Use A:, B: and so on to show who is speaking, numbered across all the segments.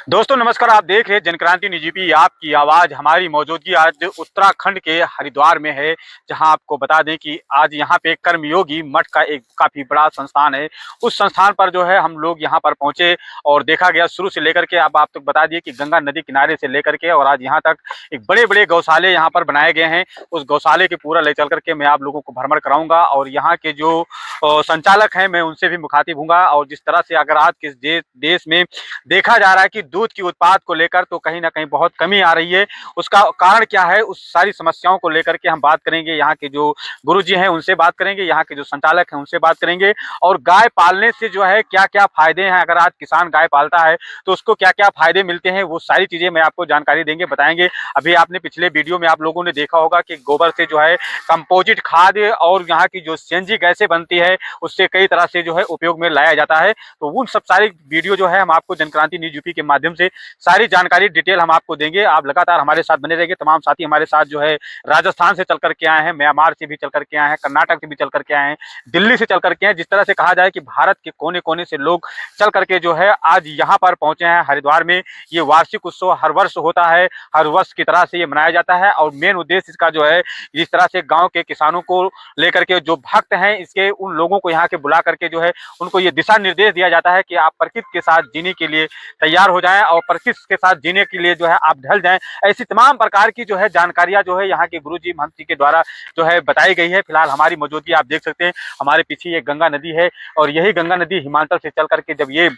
A: दोस्तों नमस्कार, आप देख रहे हैं जनक्रांति निजीपी आपकी आवाज। हमारी मौजूदगी आज उत्तराखंड के हरिद्वार में है, जहां आपको बता दें कि आज यहां पे कर्मयोगी मठ का एक काफी बड़ा संस्थान है। उस संस्थान पर जो है हम लोग यहां पर पहुंचे और देखा गया शुरू से लेकर के। अब आप तक बता दिए कि गंगा नदी किनारे से लेकर के और आज यहाँ तक एक बड़े बड़े गौशाले यहाँ पर बनाए गए हैं। उस गौशाले के पूरा ले चल करके मैं आप लोगों को भ्रमण कराऊंगा और यहाँ के जो संचालक हैं मैं उनसे भी मुखातिब हूंगा। और जिस तरह से अगर आज के देश में देखा जा रहा है कि दूध की उत्पाद को लेकर तो कहीं ना कहीं बहुत कमी आ रही है। उसका कारण क्या है, उस सारी समस्याओं को लेकर के हम बात करेंगे। यहाँ के जो गुरुजी हैं उनसे बात करेंगे, यहाँ के जो संचालक हैं उनसे बात करेंगे। और गाय पालने से जो है क्या क्या फायदे हैं, अगर आज किसान गाय पालता है तो उसको क्या क्या फायदे मिलते हैं, वो सारी चीजें मैं आपको जानकारी देंगे, बताएंगे। अभी आपने पिछले वीडियो में आप लोगों ने देखा होगा कि गोबर से जो है कंपोजिट खाद और यहाँ की जो सीएनजी गैसें बनती है उससे कई तरह से जो है उपयोग में लाया जाता है। तो उन सब सारी वीडियो जो है हम आपको जनक्रांति न्यूज यूपी के माध्यम से सारी जानकारी डिटेल हम आपको देंगे। आप लगातार हमारे साथ बने रहेंगे। तमाम साथी हमारे साथ जो है राजस्थान से चल करके आए हैं, म्यांमार से भी चल करके आए हैं, कर्नाटक से भी चल करके आए हैं, दिल्ली से चल करके आए। जिस तरह से कहा जाए कि भारत के कोने कोने से लोग चल करके जो है आज यहाँ पर पहुंचे हैं हरिद्वार में। ये वार्षिक उत्सव हर वर्ष होता है, हर वर्ष की तरह से ये मनाया जाता है। और मेन उद्देश्य इसका जो है, जिस तरह से गाँव के किसानों को लेकर के जो भक्त हैं इसके, उन लोगों को यहाँ के बुला करके जो है उनको ये दिशा निर्देश दिया जाता है कि आप प्रकृति के साथ जीने के लिए तैयार हो जाएं और प्रकृति के साथ जीने के लिए जो है आप ढल जाएं। ऐसी तमाम प्रकार की जो है जानकारियां जो है यहाँ के गुरुजी महंत जी के द्वारा जो है बताई गई है। फिलहाल हमारी मौजूदगी आप देख सकते हैं, हमारे पीछे ये गंगा नदी है और यही गंगा नदी हिमाचल से चल करके जब ये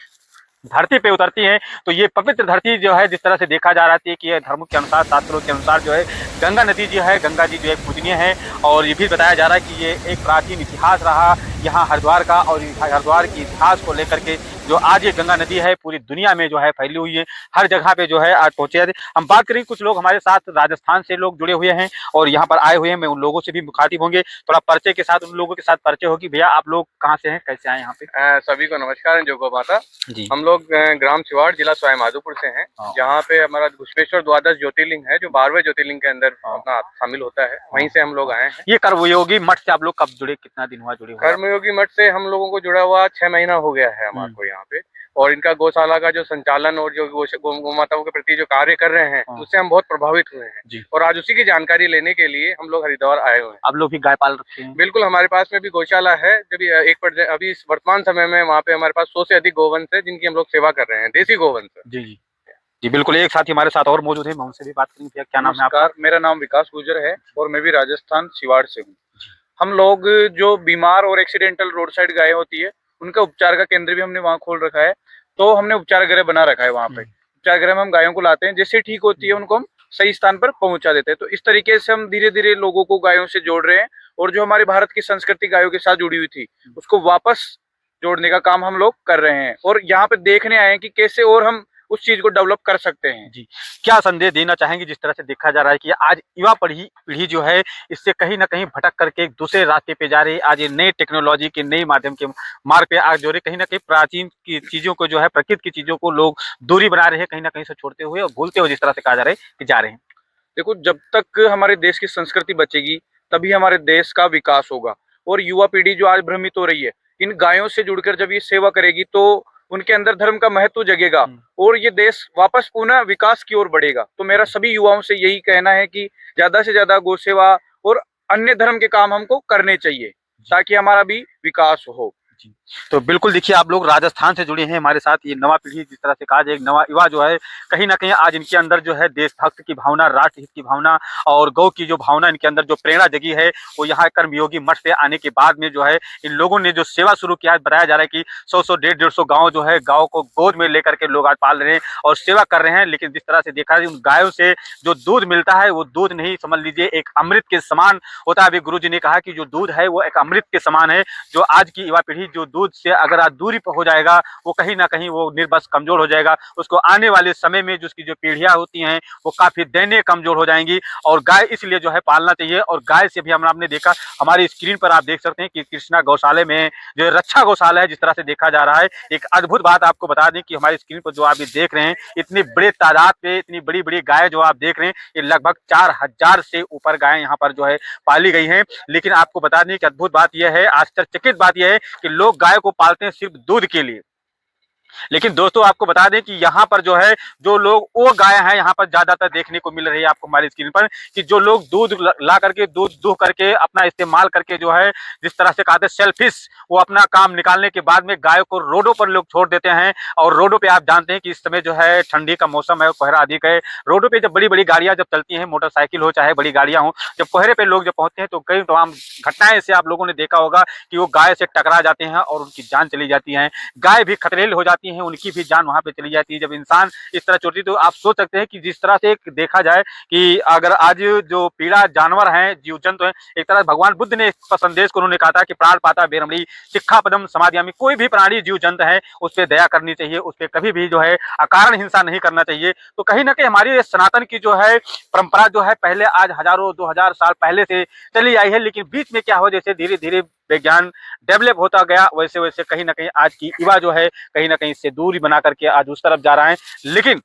A: धरती पे उतरती है तो ये पवित्र धरती जो है, जिस तरह से देखा जा रहा है कि ये धर्मों के अनुसार, शास्त्रों के अनुसार जो है गंगा नदी जो है, गंगा जी जो है पूजनीय है। और ये भी बताया जा रहा है कि ये एक प्राचीन इतिहास रहा यहाँ हरिद्वार का। और हरिद्वार के इतिहास को लेकर के जो आज ये गंगा नदी है पूरी दुनिया में जो है फैली हुई है, हर जगह पे जो है आज पहुंचे। हम बात करें, कुछ लोग हमारे साथ राजस्थान से लोग जुड़े हुए हैं और यहाँ पर आए हुए हैं। मैं उन लोगों से भी मुखातिब होंगे, थोड़ा परिचय के साथ उन लोगों के साथ परिचय होगी। भैया आप लोग कहाँ से हैं, कैसे आए यहाँ पे?
B: सभी को नमस्कार। जोगो माता
A: जी।
B: हम लोग ग्राम छिवाड़, जिला सवाई माधोपुर से हैं। जहाँ पे हमारा घुश्मेश्वर द्वादश ज्योतिर्लिंग है, जो 12वें ज्योतिर्लिंग के अंदर अपना शामिल होता है, वहीं से हम लोग आए हैं।
A: ये कर्मयोगी मठ से आप लोग कब जुड़े, कितना दिन हुआ जुड़े हुए?
B: कर्मयोगी मठ से हम लोगों को जुड़ा हुआ 6 महीना हो गया है हमारे को यहाँ पे। और इनका गौशाला का जो संचालन और जो गौ माताओं के प्रति जो कार्य कर रहे हैं उससे हम बहुत प्रभावित हुए हैं। और आज उसी की जानकारी लेने के लिए हम लोग हरिद्वार आए हुए हैं।
A: आप लोग भी गाय पाल रखे हैं?
B: बिल्कुल, हमारे पास में भी गौशाला है। जब अभी इस वर्तमान समय में वहाँ पे हमारे पास 100 से अधिक गोवंश है, जिनकी हम लोग सेवा कर रहे हैं, देसी गोवंश।
A: जी जी जी बिल्कुल। एक साथी हमारे साथ और मौजूद है, मैं उनसे भी बात करेंगे। क्या नाम है आपका?
C: मेरा नाम विकास गुर्जर है और मैं भी राजस्थान छिवाड़ से हूँ। हम लोग जो बीमार और एक्सीडेंटल रोड साइड गाय होती है उनका उपचार का केंद्र भी हमने वहाँ खोल रखा है। तो हमने उपचार गृह बना रखा है वहाँ पे। उपचार गृह में हम गायों को लाते हैं, जैसे ठीक होती है उनको हम सही स्थान पर पहुंचा देते हैं। तो इस तरीके से हम धीरे धीरे लोगों को गायों से जोड़ रहे हैं और जो हमारे भारत की संस्कृति गायों के साथ जुड़ी हुई थी उसको वापस जोड़ने का काम हम लोग कर रहे हैं। और यहाँ पे देखने आए हैं कि कैसे और हम उस चीज को डेवलप कर सकते हैं।
A: जी, क्या संदेश देना चाहेंगे? जिस तरह से देखा जा रहा है कि आज युवा पीढ़ी जो है इससे कहीं ना कहीं भटक करके एक दूसरे रास्ते पे जा रही है। आज ये नई टेक्नोलॉजी के नए माध्यम के मार्ग पे आज जो है कहीं ना कहीं प्राचीन की चीजों को जो है, प्रकृति की चीजों को लोग दूरी बना रहे हैं, कहीं ना कहीं से छोड़ते हुए और भूलते हुए, जिस तरह से कहा जा रहा है कि जा रहे हैं।
C: देखो, जब तक हमारे देश की संस्कृति बचेगी तभी हमारे देश का विकास होगा। और युवा पीढ़ी जो आज भ्रमित हो रही है, इन गायों से जुड़कर जब ये सेवा करेगी तो उनके अंदर धर्म का महत्व जगेगा और ये देश वापस पुनः विकास की ओर बढ़ेगा। तो मेरा सभी युवाओं से यही कहना है कि ज्यादा से ज्यादा गौ सेवा और अन्य धर्म के काम हमको करने चाहिए ताकि हमारा भी विकास हो।
A: तो बिल्कुल देखिए, आप लोग राजस्थान से जुड़े हैं हमारे साथ। ये नवा पीढ़ी, जिस तरह से कहा जाए, एक नवा युवा जो है कहीं ना कहीं आज इनके अंदर जो है देशभक्त की भावना, राष्ट्रहित की भावना और गौ की जो भावना इनके अंदर जो प्रेरणा जगी है, वो यहाँ कर्मयोगी मठ से आने के बाद में जो है इन लोगों ने जो सेवा शुरू किया है। बताया जा रहा है कि 100 150 गाँव जो है, गाँव को गोद में लेकर के लोग आज पाल रहे हैं और सेवा कर रहे हैं। लेकिन जिस तरह से देखा जाए, उन गायों से जो दूध मिलता है वो दूध नहीं, समझ लीजिए एक अमृत के समान होता है। अभी गुरु जी ने कहा कि जो दूध है वो एक अमृत के समान है। जो आज की युवा पीढ़ी जो दूध से अगर आज दूरी पर हो जाएगा, वो कहीं ना कहीं वो निर्बस कमजोर हो जाएगा। उसको आने वाले समय में जो उसकी जो पीढ़ियां होती हैं वो काफी दयनीय कमजोर हो जाएंगी। और गाय इसलिए जो है पालना चाहिए। और गाय से भी आपने देखा, हमारी स्क्रीन पर आप देख सकते हैं कि कृष्णा गौशाले में जो रक्षा गौशाला है, जिस तरह से देखा जा रहा है, एक अद्भुत बात आपको बता दें कि हमारी स्क्रीन पर जो आप देख रहे हैं, इतनी बड़े तादाद पे इतनी बड़ी बड़ी गाय जो आप देख रहे हैं, ये लगभग 4000 से ऊपर गाय यहाँ पर जो है पाली गई हैं। लेकिन आपको बता दें कि अद्भुत बात यह है, आश्चर्यचकित बात यह है कि लोग गाय को पालते हैं सिर्फ दूध के लिए। लेकिन दोस्तों आपको बता दें कि यहाँ पर जो है जो लोग वो गाय हैं यहाँ पर ज्यादातर देखने को मिल रही है आपको हमारी स्क्रीन पर कि जो लोग दूध ला करके दूध दूह करके अपना इस्तेमाल करके जो है जिस तरह से कहते हैं सेल्फिश वो अपना काम निकालने के बाद में गायों को रोडों पर लोग छोड़ देते हैं। और रोडों पे आप जानते हैं कि इस समय जो है ठंडी का मौसम है, कोहरा अधिक है। रोडों पे जब बड़ी बड़ी गाड़ियां जब चलती हैं, मोटरसाइकिल हो चाहे बड़ी गाड़ियां हो, जब कोहरे पे लोग जब पहुंचते हैं तो कई तमाम घटनाएं से आप लोगों ने देखा होगा कि वो गाय से टकरा जाते हैं और उनकी जान चली जाती है। गाय भी खतरेल हो जाती है, उनकी भी जान वहां पे चली जाती है जब इंसान इस तरह चोटी। तो आप सोच सकते हैं कि जिस तरह से देखा जाए कि अगर आज जो पीड़ा जानवर हैं, जीव जंतु हैं, एक तरह भगवान बुद्ध ने इस संदेश को उन्होंने कहा था कि प्राण पाता बेरमणी शिक्षा पदम समाधियामी, कोई भी प्राणी जीव जंतु है उस पर दया करनी चाहिए, उस पर कभी भी जो है अकारण हिंसा नहीं करना चाहिए। तो कहीं ना कहीं हमारी सनातन की जो है परंपरा जो है पहले आज हजारों 2000 साल पहले से चली आई है, लेकिन बीच में क्या हो जैसे धीरे धीरे विज्ञान डेवलप होता गया वैसे वैसे कहीं ना कहीं आज की युवा जो है कहीं ना कहीं इससे दूरी बना करके आज उस तरफ जा रहा है। लेकिन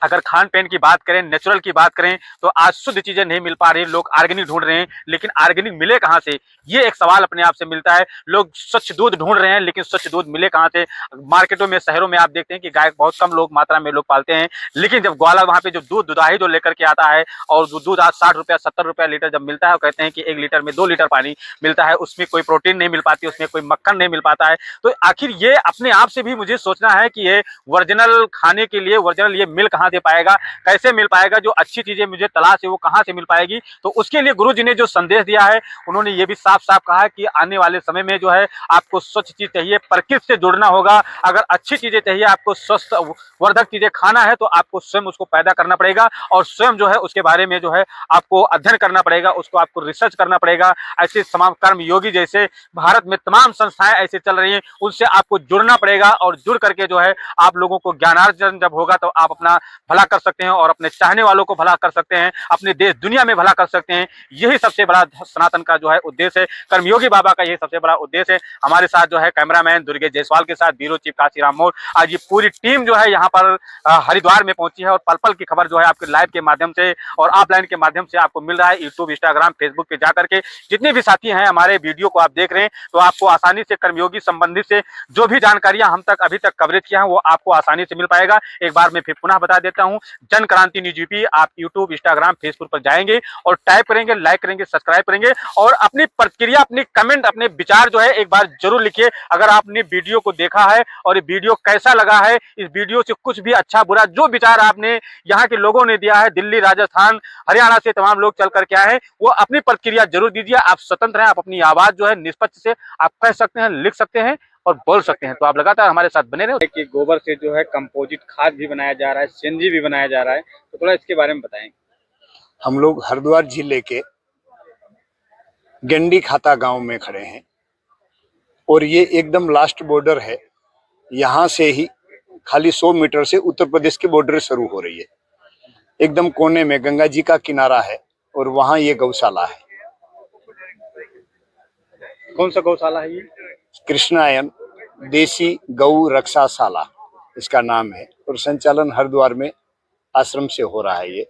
A: अगर खान पीन की बात करें, नेचुरल की बात करें तो आज शुद्ध चीजें नहीं मिल पा रही, लोग ऑर्गेनिक ढूंढ रहे हैं, लेकिन ऑर्गेनिक मिले कहां से, ये एक सवाल अपने आप से मिलता है। लोग स्वच्छ दूध ढूंढ रहे हैं लेकिन स्वच्छ दूध मिले कहां से। मार्केटों में शहरों में आप देखते हैं कि गाय बहुत कम लोग मात्रा में लोग पालते हैं, लेकिन जब ग्वाला वहां पे जो दूध दुधाही जो लेकर के आता है और जो दूध आज 60 रुपया 70 रुपया लीटर जब मिलता है, कहते हैं कि 1 लीटर में 2 लीटर पानी मिलता है, उसमें कोई प्रोटीन नहीं मिल पाती, उसमें कोई मक्खन नहीं मिल पाता है। तो आखिर ये अपने आप से भी मुझे सोचना है कि ये ओरिजिनल खाने के लिए ओरिजिनल ये मिल कहां से पाएगा, कैसे मिल पाएगा, जो अच्छी चीजें मुझे तलाश है वो कहां से मिल पाएगी। तो उसके लिए गुरु जी ने जो संदेश दिया है उन्होंने ये भी साफ साफ कहा है कि आने वाले समय में जो है आपको स्वच्छ चीज चाहिए, प्रकृति से जुड़ना होगा। अगर अच्छी चीजें चाहिए, आपको स्वस्थ वर्धक चीजें खाना है तो आपको स्वयं उसको पैदा करना पड़ेगा और स्वयं जो है उसके बारे में जो है आपको अध्ययन करना पड़ेगा, उसको आपको रिसर्च करना पड़ेगा। ऐसे तमाम कर्म योगी जैसे भारत में तमाम संस्थाएं ऐसे चल रही हैं, उनसे आपको जुड़ना पड़ेगा और जुड़ करके जो है आप लोगों को ज्ञानार्जन जब होगा तो आप अपना भला कर सकते हैं और अपने चाहने वालों को भला कर सकते हैं, अपने देश दुनिया में भला कर सकते हैं। यही सबसे बड़ा सनातन का जो है उद्देश्य है, कर्मयोगी बाबा का यही सबसे बड़ा उद्देश्य है। हमारे साथ जो है कैमरामैन दुर्गे जायसवाल के साथ ब्यूरो चीफ काशीराम मोर, आज ये पूरी टीम जो है यहाँ पर हरिद्वार में पहुंची है और पल पल की खबर जो है आपके लाइव के माध्यम से और ऑफलाइन के माध्यम से आपको मिल रहा है। यूट्यूब, इंस्टाग्राम, फेसबुक पे जाकर के जितने भी साथी हैं हमारे वीडियो को आप देख रहे हैं तो आपको आसानी से कर्मयोगी संबंधित से जो भी जानकारियां हम तक अभी तक कवरेज किया है वो आपको आसानी से मिल पाएगा। एक बार मैं फिर पुनः बता देता हूं, जन क्रांति न्यूज यूपी आप यूट्यूब, इंस्टाग्राम, फेसबुक पर जाएंगे और टाइप करेंगे, लाइक करेंगे, सब्सक्राइब करेंगे और अपनी प्रतिक्रिया, अपनी कमेंट, अपने विचार जो है एक बार जरूर लिखिए। अगर आपने वीडियो को देखा है और ये वीडियो कैसा लगा है, इस वीडियो से कुछ भी अच्छा बुरा जो विचार आपने यहाँ के लोगों ने दिया है, दिल्ली, राजस्थान, हरियाणा से तमाम लोग चल करके आए हैं, वो अपनी प्रतिक्रिया जरूर दीजिए। आप स्वतंत्र हैं, आप अपनी आवाज जो है निष्पक्ष से आप कह सकते हैं, लिख सकते हैं और बोल सकते हैं। तो आप लगातार हमारे साथ बने रहे। कि गोबर से जो है कंपोजिट खाद भी बनाया जा रहा है, सीएनजी भी बनाया जा रहा है, तो थोड़ा इसके बारे में बताएं।
D: हम लोग हरिद्वार जिले के गंडी खाता गांव में खड़े हैं और ये एकदम लास्ट बॉर्डर है। यहाँ से ही खाली 100 मीटर से उत्तर प्रदेश की बॉर्डर शुरू हो रही है। एकदम कोने में गंगा जी का किनारा है और वहाँ ये गौशाला है।
A: कौन सा गौशाला है ये?
D: कृष्णायन देसी गौ रक्षाशाला इसका नाम है और संचालन हरिद्वार में आश्रम से हो रहा है। ये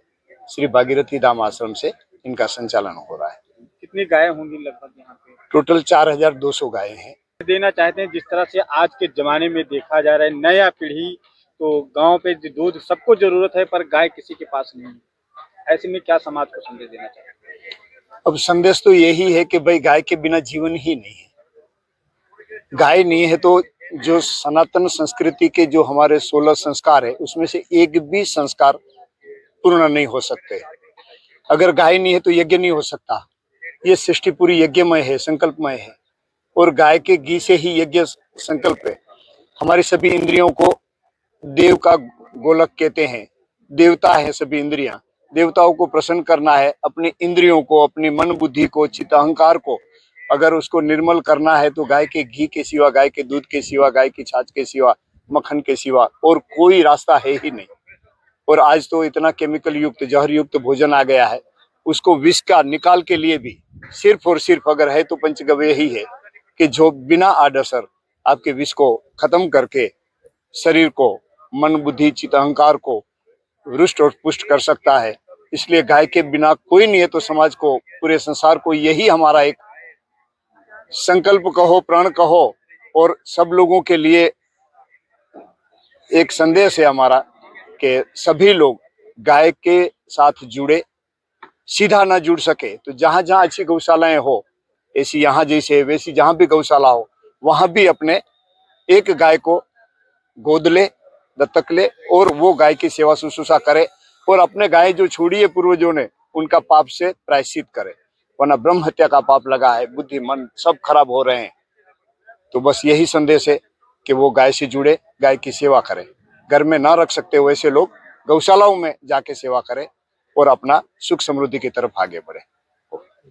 D: श्री भागीरथी धाम आश्रम से इनका संचालन हो रहा है।
A: कितनी गायें होंगी लगभग यहाँ पे?
D: टोटल 4200 गायें हैं।
A: देना चाहते हैं जिस तरह से आज के जमाने में देखा जा रहा है, नया पीढ़ी तो गांव पे दूध सबको जरूरत है पर गाय किसी के पास नहीं है, ऐसे में क्या समाज को संदेश देना चाहिए?
D: अब संदेश तो यही है कि भाई गाय के बिना जीवन ही नहीं है। गाय नहीं है तो जो सनातन संस्कृति के जो हमारे 16 संस्कार है उसमें से एक भी संस्कार पूर्ण नहीं हो सकते। अगर गाय नहीं है तो यज्ञ नहीं हो सकता। ये सृष्टि पूरी यज्ञमय है, संकल्पमय है और गाय के घी से ही यज्ञ संकल्प है। हमारी सभी इंद्रियों को देव का गोलक कहते हैं। देवता है सभी इंद्रियां। देवताओं को प्रसन्न करना है, अपनी इंद्रियों को, अपनी मन बुद्धि को, चित्त अहंकार को अगर उसको निर्मल करना है तो गाय के घी के सिवा, गाय के दूध के सिवा, गाय की छाछ के सिवा, मक्खन के सिवा और कोई रास्ता है ही नहीं। और आज तो इतना केमिकल युक्त, जहर युक्त भोजन आ गया है, उसको विष का निकाल के लिए भी सिर्फ और सिर्फ अगर है तो पंचगव्य ही है कि जो बिना आडसर आपके विष को खत्म करके शरीर को, मन बुद्धि चित्त अहंकार को रुष्ट और पुष्ट कर सकता है। इसलिए गाय के बिना कोई नहीं है। तो समाज को, पूरे संसार को यही हमारा एक संकल्प कहो, प्रण कहो और सब लोगों के लिए एक संदेश है हमारा कि सभी लोग गाय के साथ जुड़े, सीधा ना जुड़ सके तो जहां जहां अच्छी गौशालाएं हो, ऐसी यहाँ जैसे वैसी जहां भी गौशाला हो, वहां भी अपने एक गाय को गोद ले, दत्तक ले और वो गाय की सेवा शुश्रूषा करे और अपने गाय जो छोड़ी है पूर्वजों ने उनका पाप से प्रायश्चित करे, वरना ब्रह्म हत्या का पाप लगा है, बुद्धि मन सब खराब हो रहे हैं। तो बस यही संदेश है कि वो गाय से जुड़े, गाय की सेवा करें। घर में ना रख सकते वैसे लोग गौशालाओं में जाके सेवा करें और अपना सुख समृद्धि की तरफ आगे बढ़े।